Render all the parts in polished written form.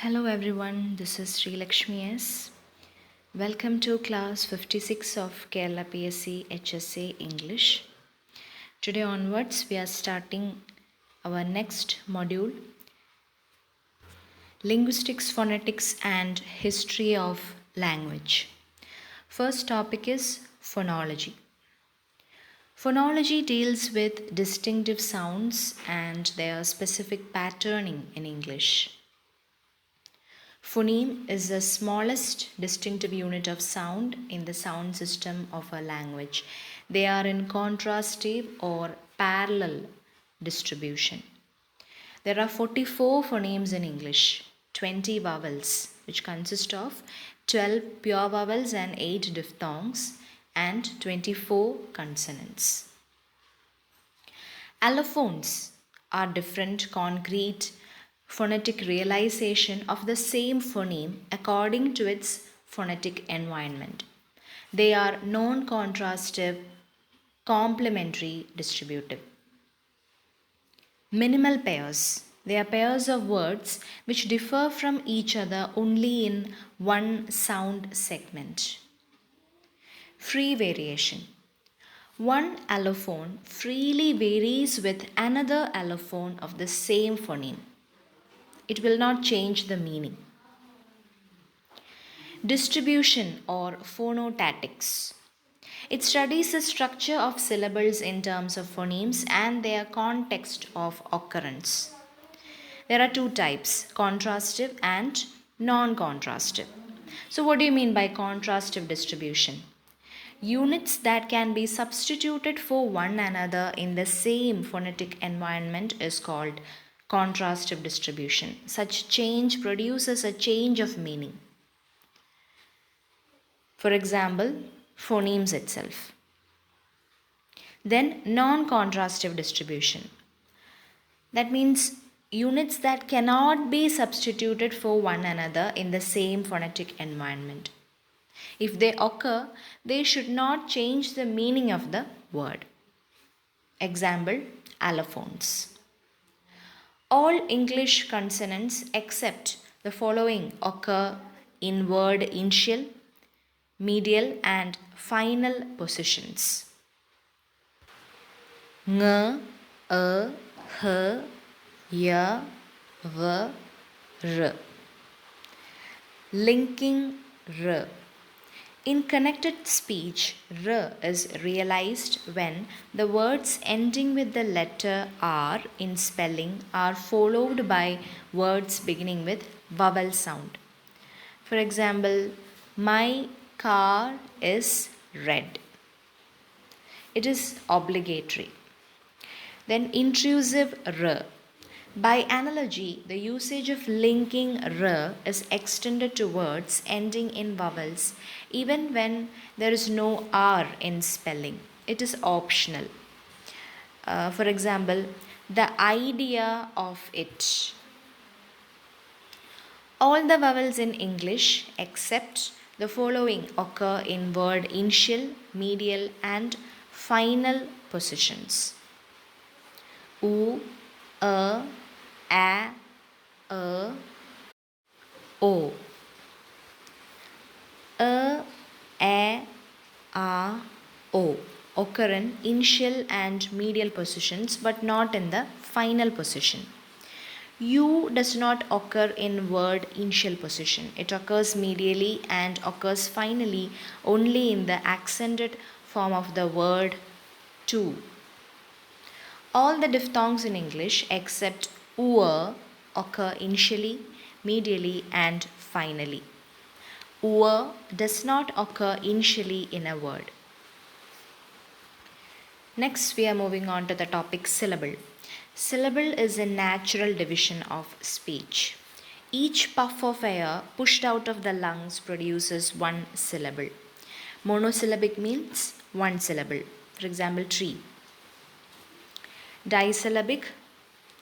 Hello everyone, this is Sri Lakshmi S. Welcome to class 56 of Kerala PSC HSA English. Today onwards we are starting our next module, Linguistics, Phonetics and History of Language. First topic is phonology. Phonology deals with distinctive sounds and their specific patterning in English. Phoneme is the smallest distinctive unit of sound in the sound system of a language. They are in contrastive or parallel distribution. There are 44 phonemes in English, 20 vowels, which consist of 12 pure vowels and 8 diphthongs, and 24 consonants. Allophones are different concrete phonetic realization of the same phoneme according to its phonetic environment. They are non-contrastive, complementary distributive. Minimal pairs. They are pairs of words which differ from each other only in one sound segment. Free variation. One allophone freely varies with another allophone of the same phoneme. It will not change the meaning. Distribution or phonotactics. It studies the structure of syllables in terms of phonemes and their context of occurrence. There are two types, contrastive and non-contrastive. So what do you mean by contrastive distribution? Units that can be substituted for one another in the same phonetic environment is called contrastive distribution. Such change produces a change of meaning. For example, phonemes itself. Then non-contrastive distribution. That means units that cannot be substituted for one another in the same phonetic environment. If they occur, they should not change the meaning of the word. Example, allophones. All English consonants except the following occur in word initial, medial and final positions. Ng, a, h, y, v, r. Linking r. In connected speech, r is realized when the words ending with the letter r in spelling are followed by words beginning with vowel sound. For example, my car is red. It is obligatory. Then intrusive r. By analogy, the usage of linking r is extended to words ending in vowels even when there is no r in spelling. It is optional. For example, the idea of it. All the vowels in English except the following occur in word initial, medial and final positions. U, a, o. O occur in initial and medial positions but not in the final position. U does not occur in word initial position. It occurs medially and occurs finally only in the accented form of the word to. All the diphthongs in English except occur initially, medially and finally. Does not occur initially in a word. Next, we are moving on to the topic syllable. Syllable is a natural division of speech. Each puff of air pushed out of the lungs produces one syllable. Monosyllabic means one syllable. For example, tree. Disyllabic,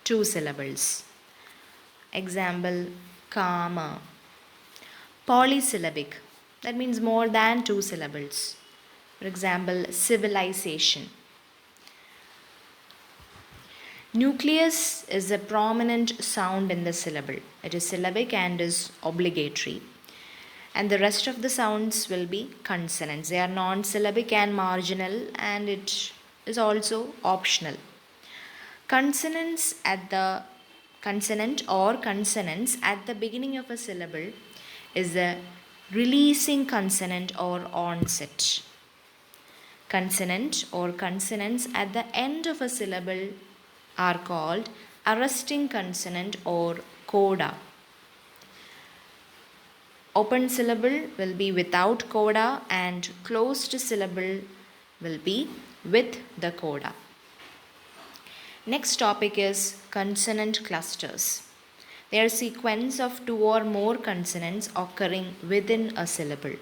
two syllables. Example, karma. Polysyllabic, that means more than two syllables. For example, civilization. Nucleus is a prominent sound in the syllable. It is syllabic and is obligatory. And the rest of the sounds will be consonants. They are non-syllabic and marginal, and it is also optional. Consonants at the consonant or consonants at the beginning of a syllable is the releasing consonant or onset. Consonant or consonants at the end of a syllable are called arresting consonant or coda. Open syllable will be without coda and closed syllable will be with the coda. Next topic is consonant clusters. They are a sequence of 2 or more consonants occurring within a syllable.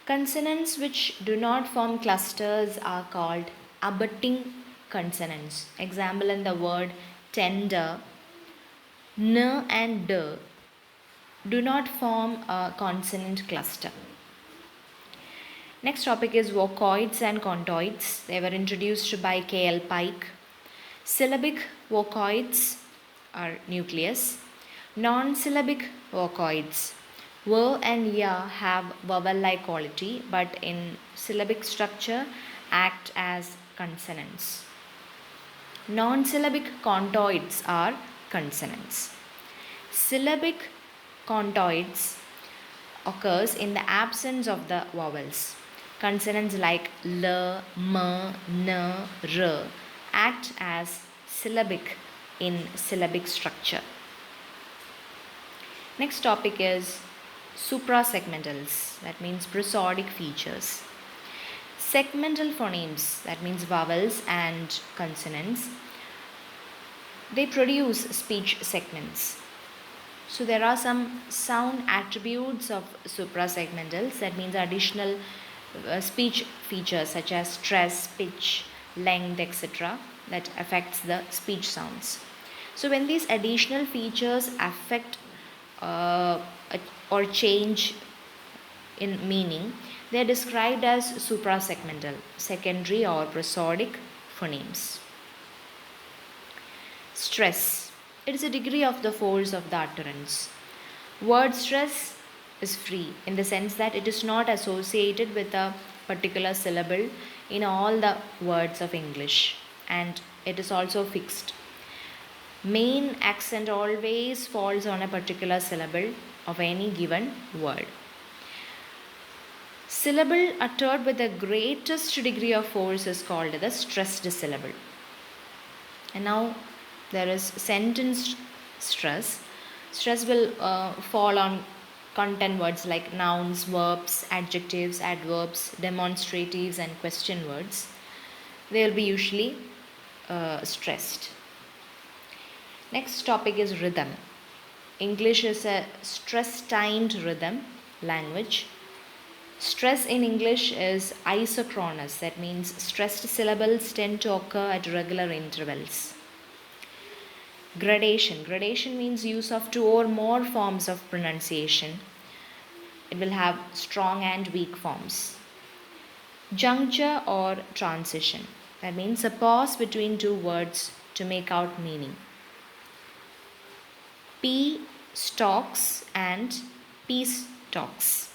Consonants which do not form clusters are called abutting consonants. Example in the word tender, n and d do not form a consonant cluster. Next topic is vocoids and contoids. They were introduced by K.L. Pike. Syllabic vocoids are nucleus. Non-syllabic vocoids, v and ya have vowel-like quality, but in syllabic structure act as consonants. Non-syllabic contoids are consonants. Syllabic contoids occurs in the absence of the vowels. Consonants like l, m, n, r act as syllabic in syllabic structure. Next topic is suprasegmentals, that means prosodic features. Segmental phonemes, that means vowels and consonants, they produce speech segments. So there are some sound attributes of suprasegmentals, that means additional speech features such as stress, pitch, length, etc. that affects the speech sounds. So when these additional features affect or change in meaning, they are described as suprasegmental, secondary or prosodic phonemes. Stress. It is a degree of the force of the utterance. Word stress is free in the sense that it is not associated with a particular syllable in all the words of English, and it is also fixed. Main accent always falls on a particular syllable of any given word. Syllable uttered with the greatest degree of force is called the stressed syllable. And now there is sentence stress. Stress will fall on content words like nouns, verbs, adjectives, adverbs, demonstratives and question words. They will be usually stressed. Next topic is rhythm. English is a stress-timed rhythm language. Stress in English is isochronous, that means stressed syllables tend to occur at regular intervals. Gradation. Gradation means use of 2 or more forms of pronunciation. It will have strong and weak forms. Juncture or transition. That means a pause between 2 words to make out meaning. P stalks and P stalks.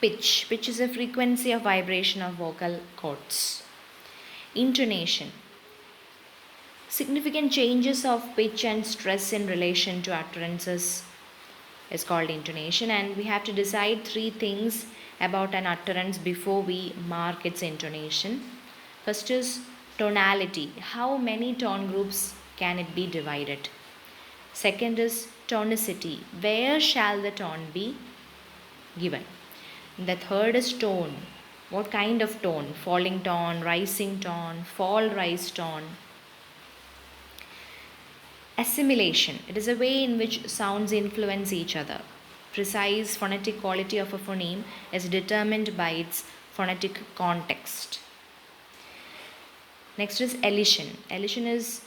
Pitch. Pitch is a frequency of vibration of vocal cords. Intonation. Significant changes of pitch and stress in relation to utterances is called intonation, and we have to decide 3 things about an utterance before we mark its intonation. First is tonality. How many tone groups can it be divided? Second is tonicity. Where shall the tone be given? The third is tone. What kind of tone? Falling tone, rising tone, fall, rise tone. Assimilation. It is a way in which sounds influence each other. Precise phonetic quality of a phoneme is determined by its phonetic context. Next is elision. Elision is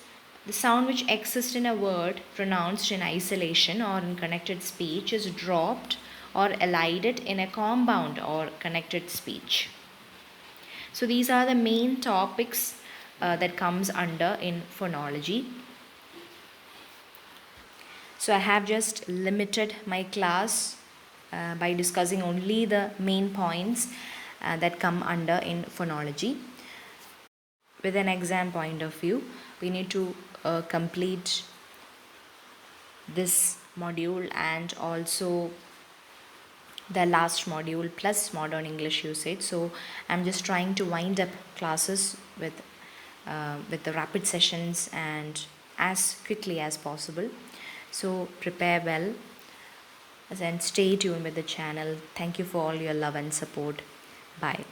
the sound which exists in a word pronounced in isolation or in connected speech is dropped or elided in a compound or connected speech. So these are the main topics that comes under in phonology. So I have just limited my class by discussing only the main points that come under in phonology. With an exam point of view, we need to complete this module and also the last module plus modern English usage. So I'm just trying to wind up classes with the rapid sessions and as quickly as possible. So prepare well and stay tuned with the channel. Thank you for all your love and support. Bye.